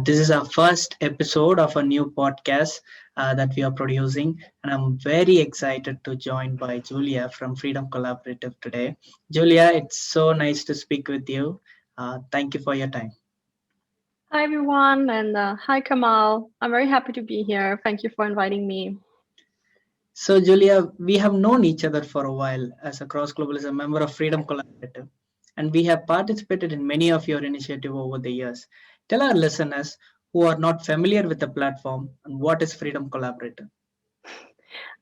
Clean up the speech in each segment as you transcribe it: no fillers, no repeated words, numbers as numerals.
This is our first episode of a new podcast that we are producing, and I'm very excited to join by Julia from Freedom Collaborative today. Julia, it's so nice to speak with you. Thank you for your time. Hi, everyone, and hi, Kamal. I'm very happy to be here. Thank you for inviting me. So, Julia, we have known each other for a while as a cross globalism member of Freedom Collaborative, and we have participated in many of your initiatives over the years. Tell our listeners who are not familiar with the platform and what is Freedom Collaborative.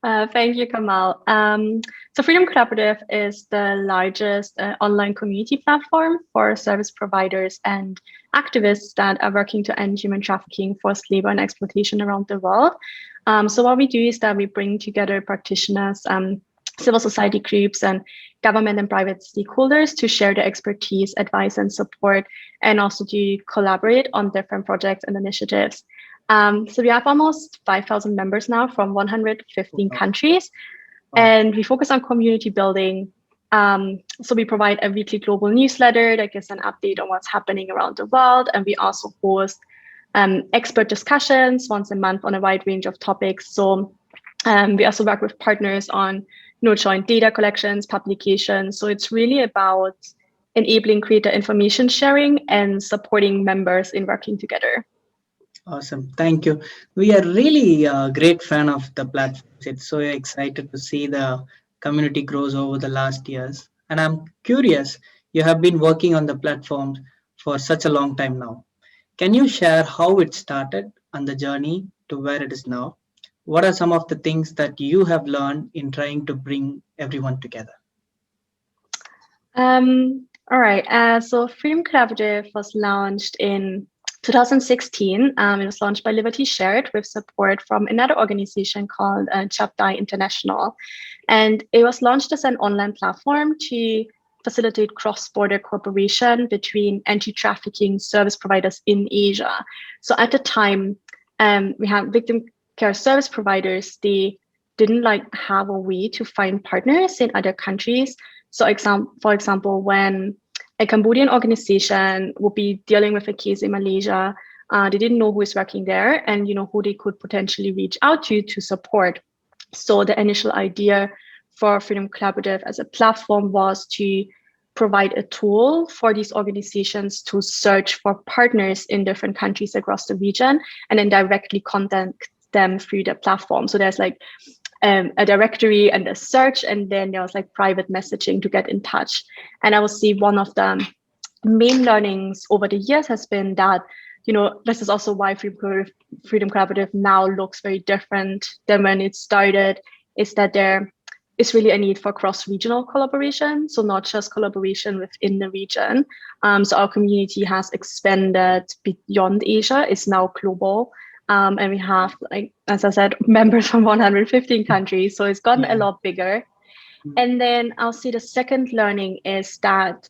Thank you, Kamal. So, Freedom Collaborative is the largest online community platform for service providers and activists that are working to end human trafficking, forced labor, and exploitation around the world. So, what we do is that we bring together practitioners, civil society groups, and government and private stakeholders to share their expertise, advice, and support, and also to collaborate on different projects and initiatives. So we have almost 5,000 members now from 115 countries, and we focus on community building. So we provide a weekly global newsletter that gives an update on what's happening around the world, and we also host expert discussions once a month on a wide range of topics. So we also work with partners on joint data collections, publications. So it's really about enabling greater information sharing and supporting members in working together. Awesome. Thank you. We are really a great fan of the platform. It's so excited to see the community grows over the last years. And I'm curious, you have been working on the platform for such a long time now. Can you share how it started and the journey to where it is now? What are some of the things that you have learned in trying to bring everyone together? All right. So Freedom Collaborative was launched in 2016. It was launched by Liberty Shared with support from another organization called Chaptai International. And it was launched as an online platform to facilitate cross-border cooperation between anti-trafficking service providers in Asia. So at the time, we had victim care service providers. They didn't have a way to find partners in other countries. So for example, when a Cambodian organization would be dealing with a case in Malaysia, they didn't know who is working there and who they could potentially reach out to support. So the initial idea for Freedom Collaborative as a platform was to provide a tool for these organizations to search for partners in different countries across the region and then directly contact them through the platform. So there's a directory and a search, and then there was private messaging to get in touch. And I will see one of the main learnings over the years has been that, this is also why Freedom Collaborative now looks very different than when it started, is that there is really a need for cross-regional collaboration. So not just collaboration within the region. So our community has expanded beyond Asia, it's now global. And we have, as I said, members from 115 countries. So it's gotten a lot bigger. And then I'll say the second learning is that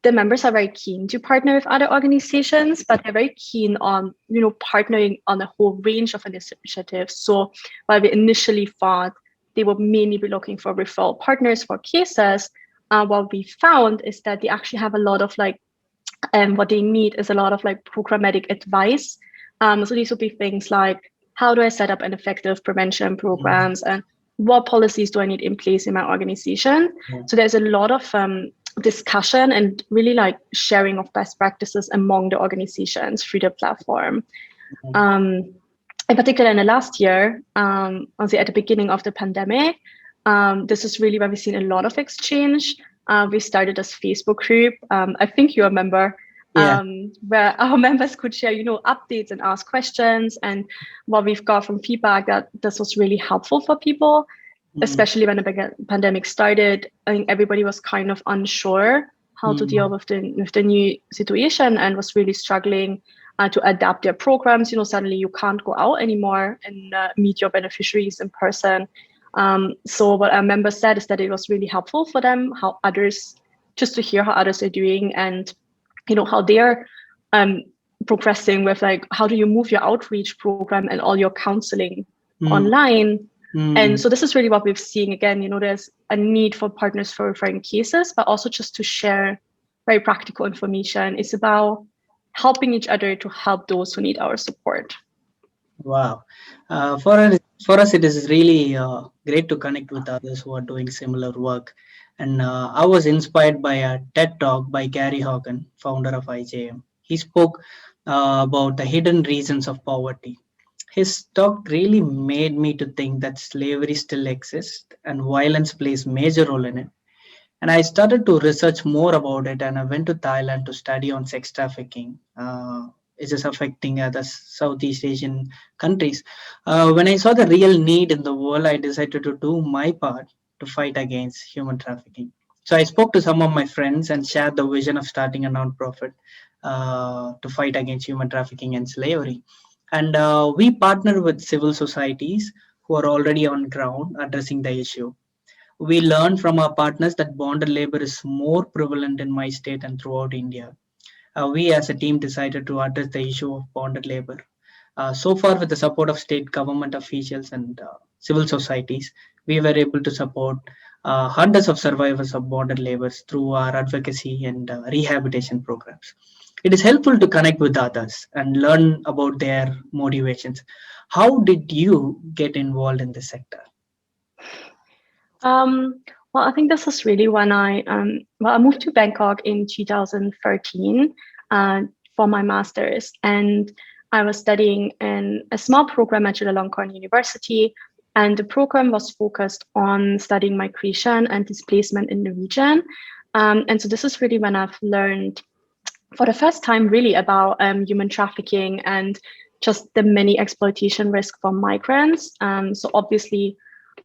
the members are very keen to partner with other organizations, but they're very keen on, partnering on a whole range of initiatives. So while we initially thought they would mainly be looking for referral partners for cases, what we found is that they actually have a lot of what they need is a lot of programmatic advice. So these would be things like, how do I set up an effective prevention programs and what policies do I need in place in my organization? So there's a lot of discussion and really sharing of best practices among the organizations through the platform. In particular, in the last year, I'll say at the beginning of the pandemic, this is really where we've seen a lot of exchange. We started this Facebook group. I think you remember. Where our members could share, updates and ask questions. And what we've got from feedback that this was really helpful for people, especially when the pandemic started. I think everybody was kind of unsure how to deal with the new situation and was really struggling to adapt their programs. Suddenly you can't go out anymore and meet your beneficiaries in person. So what our members said is that it was really helpful for them, just to hear how others are doing and how they're progressing with how do you move your outreach program and all your counseling online. And so this is really what we've seen. Again, there's a need for partners for referring cases, but also just to share very practical information. It's about helping each other to help those who need our support. Wow. For us, it is really great to connect with others who are doing similar work. And I was inspired by a TED talk by Gary Hogan, founder of IJM. He spoke about the hidden reasons of poverty. His talk really made me to think that slavery still exists and violence plays major role in it. And I started to research more about it, and I went to Thailand to study on sex trafficking. It is affecting the Southeast Asian countries. When I saw the real need in the world, I decided to do my part to fight against human trafficking. So I spoke to some of my friends and shared the vision of starting a nonprofit to fight against human trafficking and slavery. And we partner with civil societies who are already on ground addressing the issue. We learned from our partners that bonded labor is more prevalent in my state and throughout India. We as a team decided to address the issue of bonded labor. So far, with the support of state government officials and civil societies, we were able to support hundreds of survivors of bonded labor through our advocacy and rehabilitation programs. It is helpful to connect with others and learn about their motivations. How did you get involved in this sector? Um, well, I think this is really when I moved to Bangkok in 2013 uh, for my master's, and I was studying in a small program at Chulalongkorn University, and the program was focused on studying migration and displacement in the region. And so this is really when I've learned for the first time really about human trafficking and just the many exploitation risk for migrants. So obviously,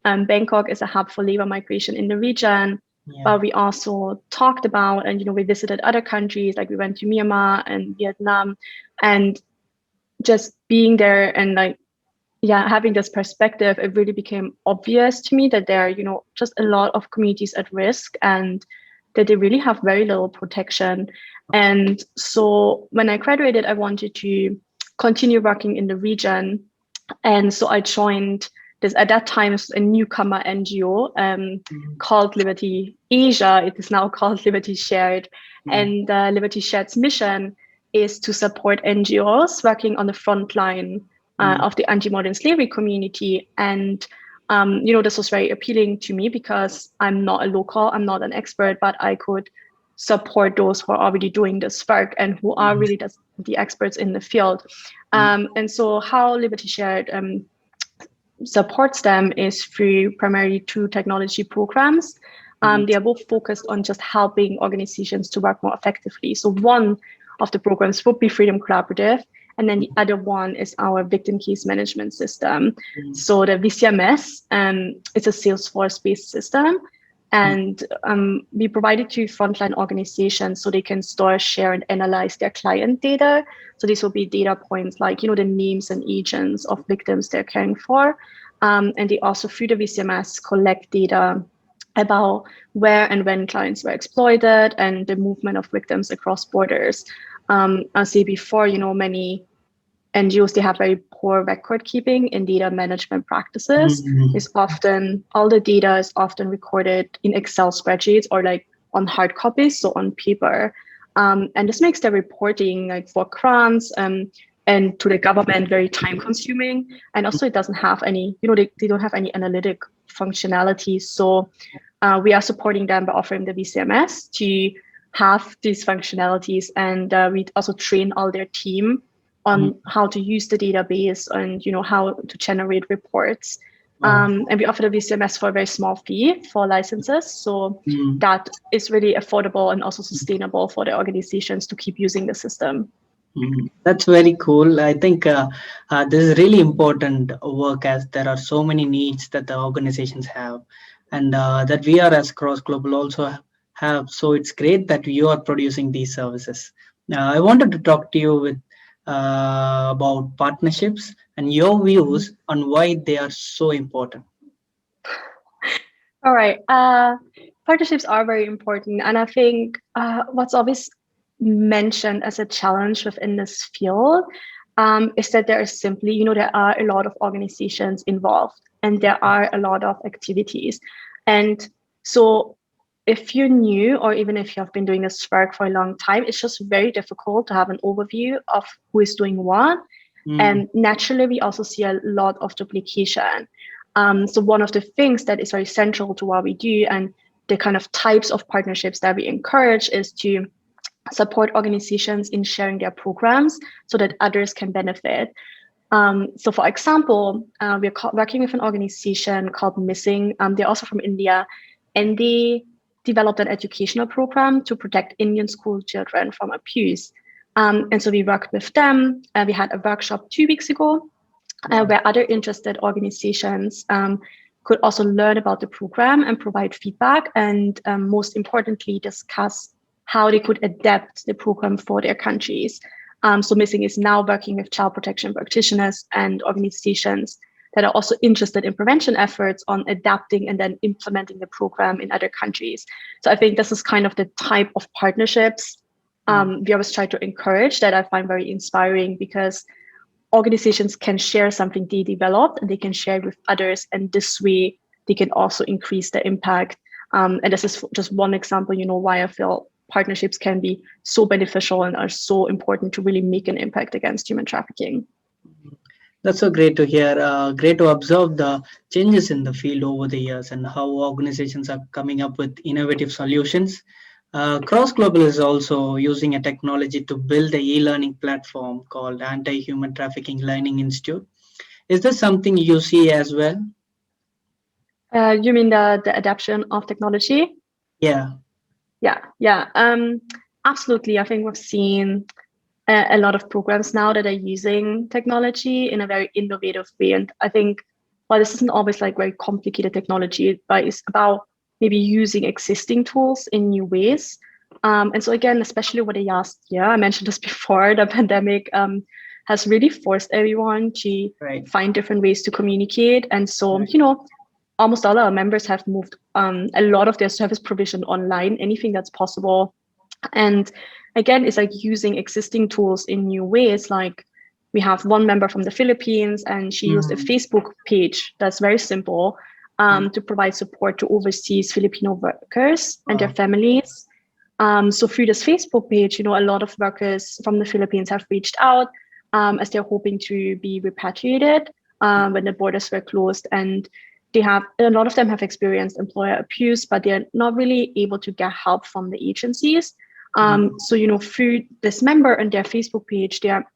Bangkok is a hub for labor migration in the region, Yeah. but we also talked about, and we visited other countries, like we went to Myanmar and Vietnam, and just being there and like, yeah, having this perspective, it really became obvious to me that there are, just a lot of communities at risk and that they really have very little protection. And so when I graduated, I wanted to continue working in the region. And so I joined this, at that time, a newcomer NGO Mm, called Liberty Asia. It is now called Liberty Shared. mm, And Liberty Shared's mission is to support NGOs working on the front line mm, of the anti-modern slavery community. And this was very appealing to me because I'm not a local, I'm not an expert, but I could support those who are already doing this work and who are mm, really the experts in the field. mm, And so how Liberty Shared supports them is through primarily two technology programs. mm, They are both focused on just helping organizations to work more effectively. So one of the programs would be Freedom Collaborative, and then the other one is our victim case management system. mm, So the VCMS is a Salesforce-based system, mm, and we provide it to frontline organizations so they can store, share, and analyze their client data. So these will be data points like, the names and agents of victims they're caring for. And they also, through the VCMS, collect data about where and when clients were exploited and the movement of victims across borders. I'll say before, many NGOs, they have very poor record keeping and data management practices. mm, Is often all the data is often recorded in Excel spreadsheets or like on hard copies, so on paper. And this makes the reporting like for grants and to the government very time consuming. And also it doesn't have any, they don't have any analytic functionality. So we are supporting them by offering the VCMS to have these functionalities. And we also train all their team mm. on how to use the database and how to generate reports. Wow. And we offer the VCMS for a very small fee for licenses. So Mm, that is really affordable and also sustainable for the organizations to keep using the system. mm. That's very cool. I think this is really important work as there are so many needs that the organizations have, and that we are as cross global also have. So it's great that you are producing these services. I wanted to talk to you with about partnerships and your Mhm. views on why they are so important. All right. Partnerships are very important. And I think what's always mentioned as a challenge within this field is that there is simply, there are a lot of organizations involved and there are a lot of activities. And so if you're new or even if you have been doing this work for a long time, it's just very difficult to have an overview of who is doing what. Mm, And naturally, we also see a lot of duplication. So one of the things that is very central to what we do and the kind of types of partnerships that we encourage is to support organizations in sharing their programs so that others can benefit. So, for example, we're working with an organization called Missing. They're also from India, and they developed an educational program to protect Indian school children from abuse. And so we worked with them. We had a workshop 2 weeks ago wow. where other interested organizations could also learn about the program and provide feedback, and most importantly, discuss how they could adapt the program for their countries. So Missing is now working with child protection practitioners and organizations that are also interested in prevention efforts on adapting and then implementing the program in other countries. So I think this is kind of the type of partnerships Mm. we always try to encourage that I find very inspiring, because organizations can share something they developed and they can share it with others, and this way they can also increase the impact. And this is just one example, why I feel partnerships can be so beneficial and are so important to really make an impact against human trafficking. That's so great to hear. Great to observe the changes in the field over the years and how organizations are coming up with innovative solutions. Cross Global is also using a technology to build a e-learning platform called Anti-Human Trafficking Learning Institute. Is this something you see as well? You mean the adaptation of technology? Yeah. Yeah. Absolutely. I think we've seen a lot of programs now that are using technology in a very innovative way. And I think, well, this isn't always like very complicated technology, but it's about maybe using existing tools in new ways. And so again, especially over the last year, I mentioned this before, the pandemic has really forced everyone to Right. find different ways to communicate. And so, Right. almost all our members have moved a lot of their service provision online, anything that's possible. And again, it's like using existing tools in new ways. Like we have one member from the Philippines, and she used a Mm, Facebook page that's very simple mm, to provide support to overseas Filipino workers and their wow. families. So through this Facebook page, a lot of workers from the Philippines have reached out as they're hoping to be repatriated when the borders were closed, and a lot of them have experienced employer abuse, but they're not really able to get help from the agencies. Mm, So through this member and their Facebook page, they are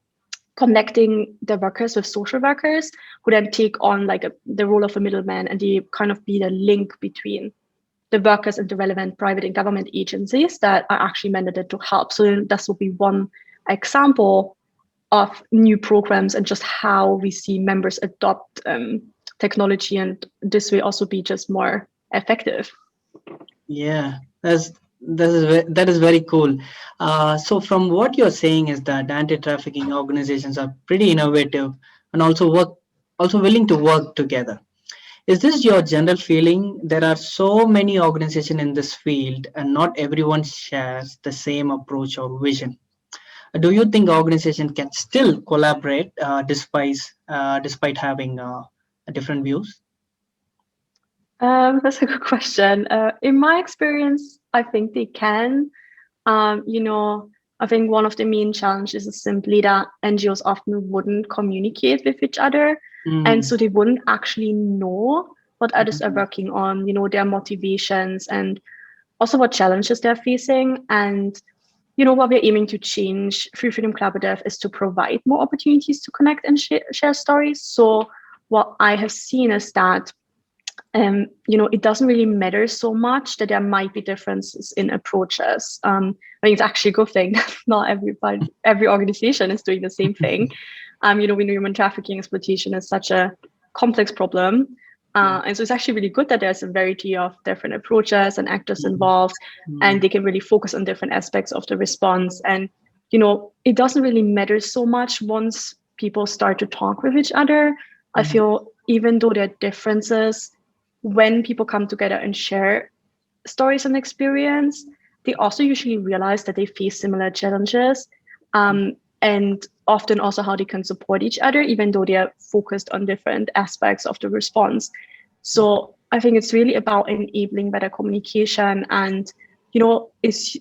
connecting the workers with social workers who then take on like the role of a middleman, and they kind of be the link between the workers and the relevant private and government agencies that are actually mandated to help. So this will be one example of new programs and just how we see members adopt technology, and this way also be just more effective. yeah. That is very cool. So from what you're saying is that anti-trafficking organizations are pretty innovative and also willing to work together. Is this your general feeling? There are so many organizations in this field, and not everyone shares the same approach or vision. Do you think organizations can still collaborate despite having different views? That's a good question. In my experience, I think they can. Um, you know, I think one of the main challenges is simply that NGOs often wouldn't communicate with each other. And Mm, so they wouldn't actually know what others are mhm, working on, their motivations and also what challenges they're facing. And, what we're aiming to change through Freedom Collaborative is to provide more opportunities to connect and share stories. So what I have seen is that it doesn't really matter so much that there might be differences in approaches. I think it's actually a good thing that not every organization is doing the same thing. We know human trafficking exploitation is such a complex problem. yeah. And so it's actually really good that there's a variety of different approaches and actors Mm, involved, and mm, they can really focus on different aspects of the response. And, it doesn't really matter so much once people start to talk with each other. I mm, feel even though there are differences, when people come together and share stories and experience, they also usually realize that they face similar challenges, and often also how they can support each other, even though they are focused on different aspects of the response. So I think it's really about enabling better communication, and it's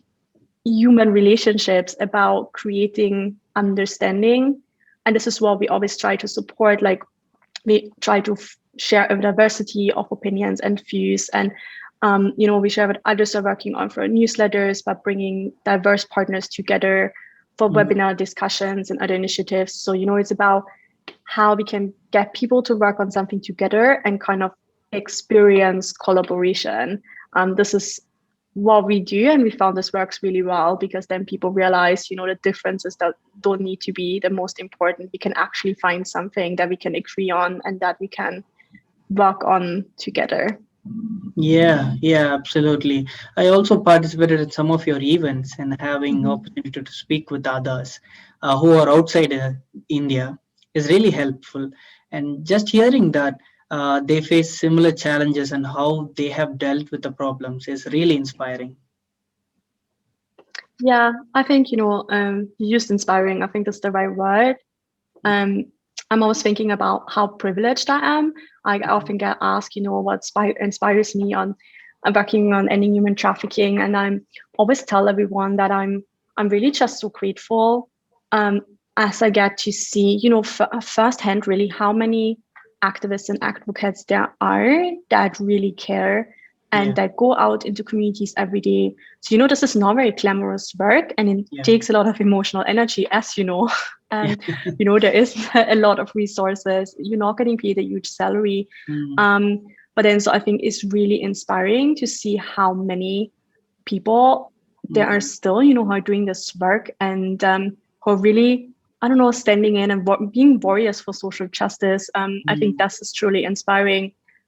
human relationships about creating understanding. And this is what we always try to support. Like, we try to share a diversity of opinions and views, and we share what others are working on for newsletters, by bringing diverse partners together for webinar discussions and other initiatives. So it's about how we can get people to work on something together and kind of experience collaboration. This is what we do, and we found this works really well, because then people realize the differences that don't need to be the most important. We can actually find something that we can agree on and that we can work on together. Yeah, absolutely. I also participated in some of your events, and having Mhm. opportunity to speak with others who are outside India is really helpful. And just hearing that they face similar challenges and how they have dealt with the problems is really inspiring. Yeah, I think you used inspiring. I think that's the right word. Um, I'm always thinking about how privileged I am. I often get asked, what inspires me on working on ending human trafficking, and I'm always tell everyone that I'm really just so grateful, um, as I get to see, firsthand really how many activists and advocates there are that really care and Yeah, that go out into communities every day. So this is not very glamorous work, and it yeah, takes a lot of emotional energy, as you know. yeah. And there is a lot of resources. You're not getting paid a huge salary. Mm, But then, so I think it's really inspiring to see how many people there are mm, still, who are doing this work, and who are really, I don't know, standing in and being warriors for social justice. I think mm, that's truly inspiring.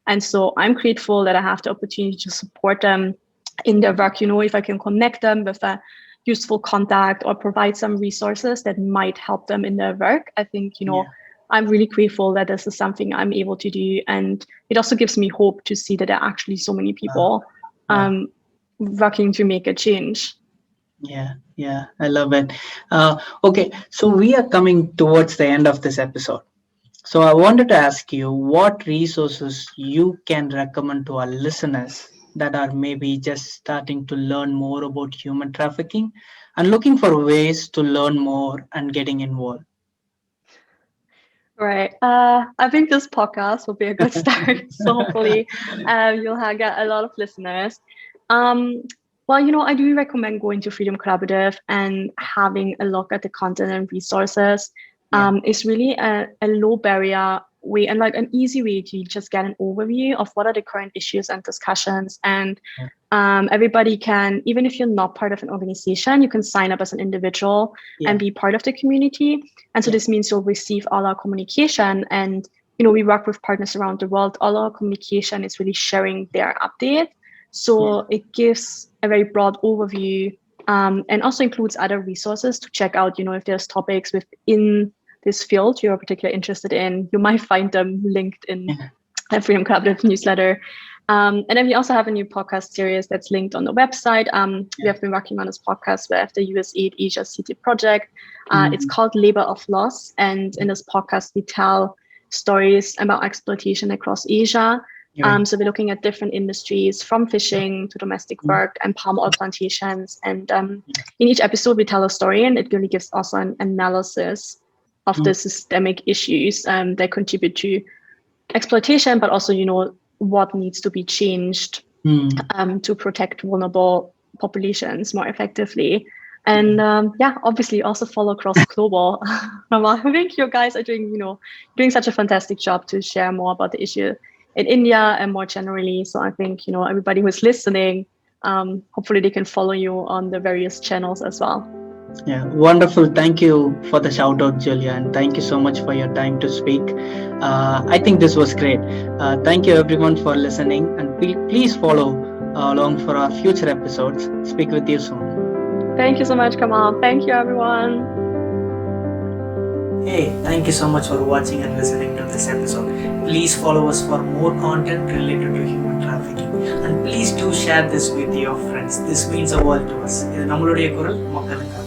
And so I'm grateful that I have the opportunity to support them in their work. If I can connect them with a useful contact or provide some resources that might help them in their work, I think, yeah, I'm really grateful that this is something I'm able to do. And it also gives me hope to see that there are actually so many wow, people wow. working to make a change. Yeah, I love it. Okay, so we are coming towards the end of this episode. So I wanted to ask you what resources you can recommend to our listeners that are maybe just starting to learn more about human trafficking and looking for ways to learn more and getting involved. Right. I think this podcast will be a good start. So hopefully, you'll get a lot of listeners. Um, well, I do recommend going to Freedom Collaborative and having a look at the content and resources. Yeah, It's really a low barrier way and like an easy way to just get an overview of what are the current issues and discussions. And yeah, everybody can, even if you're not part of an organization, you can sign up as an individual and yeah, be part of the community. And so yeah, this means you'll receive all our communication. And we work with partners around the world. All our communication is really sharing their update. yeah, So it gives a very broad overview, and also includes other resources to check out, if there's topics within this field you're particularly interested in. You might find them linked in yeah, a Freedom Collaborative newsletter. And then we also have a new podcast series that's linked on the website. We yeah. have been working on this podcast with the USAID Asia City project. It's Mm, called Labor of Loss. And in this podcast, we tell stories about exploitation across Asia. you're right. So we're looking at different industries, from fishing to domestic Mm, work and palm oil plantations. And yeah, in each episode, we tell a story, and it really gives also an analysis of mm, the systemic issues that contribute to exploitation, but also, what needs to be changed mm, to protect vulnerable populations more effectively. yeah. And yeah, obviously also follow Cross Global. I think you guys are doing such a fantastic job to share more about the issue in India and more generally. So I think, everybody who's listening, hopefully they can follow you on the various channels as well. Yeah, wonderful. Thank you for the shout out, Julia, and thank you so much for your time to speak. I think this was great. Thank you, everyone, for listening, and please follow along for our future episodes. Speak with you soon. Thank you so much, Kamal. Thank you, everyone. Hey, thank you so much for watching and listening to this episode. Please follow us for more content related to human trafficking, and please do share this with your friends. This means a world to us. இது நம்மளுடைய குரல் மக்களுக்காக.